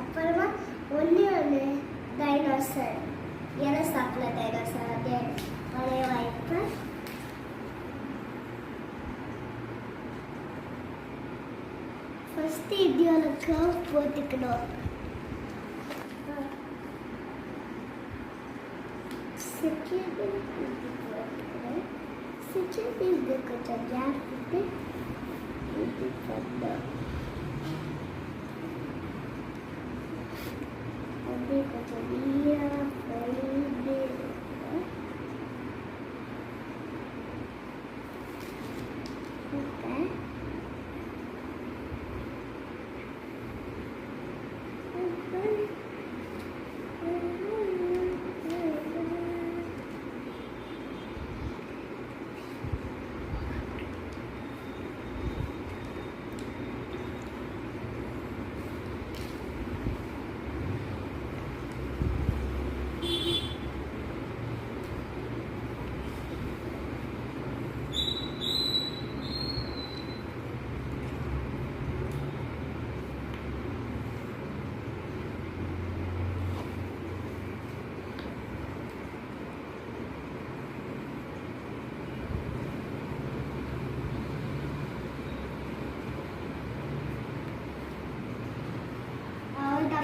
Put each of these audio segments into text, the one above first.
அப்புறமா ஒன்று டைனோசர் இலை சாப்பிடல டைனோசர் அதே பழைய வாய்ப்பு. ஃபஸ்ட்டு இந்தியாவில் கர்வ் போட்டுக்கணும். செகண்ட் இது கொஞ்சம் கேப் விட்டு இது பண்ணோம். அப்படியே கொஞ்சம் நீராக போயிட்டு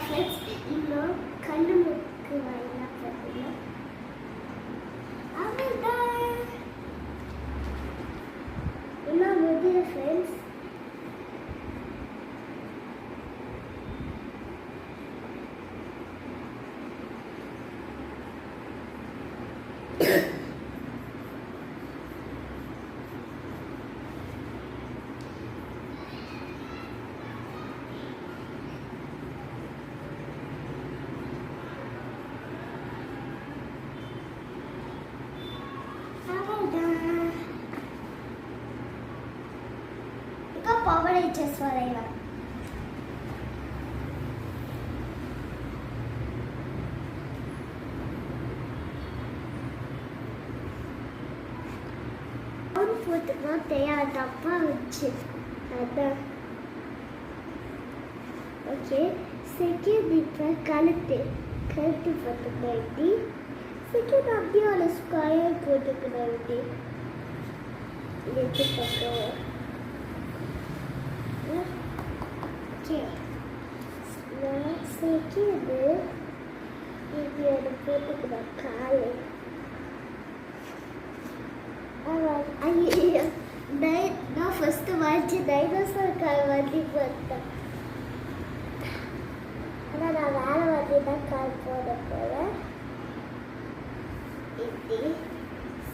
ஃப்ரெண்ட்ஸ் இன்னும் கண்ணு முக்கு வாயிலாம் பார்த்தீங்கன்னா அவ்வளோதான். இன்னும் முடியல ஃப்ரெண்ட்ஸ். Power H's வரையலாம். போட்டுக்கலாம் தயார் தப்பா வச்சு அதான். ஓகே செகண்ட் இப்போ கழுத்து போட்டுக்கலாம். எப்படி செகண்ட் அப்படியே ஒரு ஸ்கொயர் போட்டுக்கலாம். எப்படி எடுத்து பக்கம் செகண்ட் இது ஒரு போட்டுக்கலாம் காலு. ஐயோ நான் ஃபஸ்ட்டு வாட்சி டைனோசர் கால் வந்து பார்த்தேன். ஆனால் நான் வேலை வந்து தான் கால் போட போகிறேன். இப்படி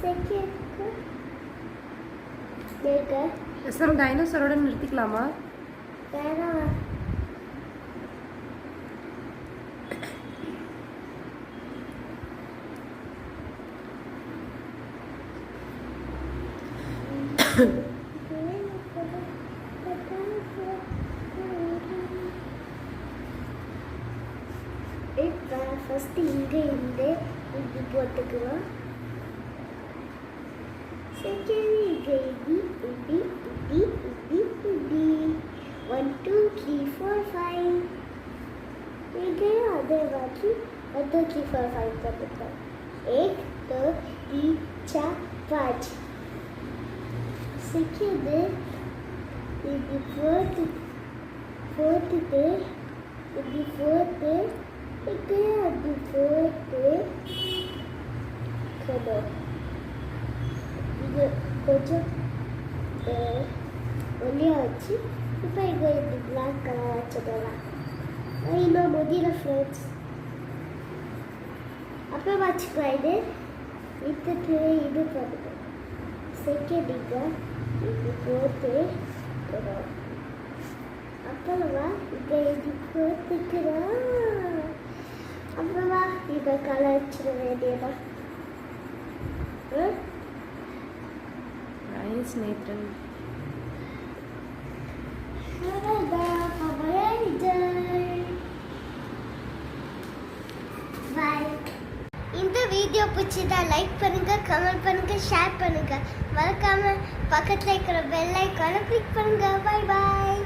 செகண்ட் எஸ்எம் டைனோசரோட நிறுத்திக்கலாமா? வேணாம். இப்போ ஃபஸ்ட்டு இங்கே இருந்து இப்படி போட்டுக்குவோம். செகண்ட் இங்கே இப்படி இப்படி இப்படி இப்படி இப்படி 1 2 3 4 5 இங்கே அதே மாதிரி 1 2 3 4 5 போட்டுக்கலாம். 1 2 3 4 5 செகண்ட் இப்படி போட்டுட்டு இப்படி போட்டு இங்கே அப்படி போட்டு இது கொஞ்சம் ஒல்லியாக வச்சு இப்போ இங்கே இப்படி பிளாக் கலர் வச்சுக்கலாம். இன்னும் முடியல ஃப்ரெண்ட்ஸ். அப்புறம் வச்சுக்கலாம். இது வித்துட்டு இது போட்டுக்கலாம். செகண்ட் இங்கே இப்படி போட்டு அப்புறமா இங்கே இப்படி போட்டுக்கிறோம். அப்புறமா இதை கலர் வச்சிட வேண்டியதான். நைஸ் நேத்ரன். இந்த வீடியோ பிடிச்சதா லைக் பண்ணுங்க, கமெண்ட் பண்ணுங்க, ஷேர் பண்ணுங்க. மறக்காம பக்கத்துல இருக்கிற பெல் ஐகானை கிளிக் பண்ணுங்க. Bye bye.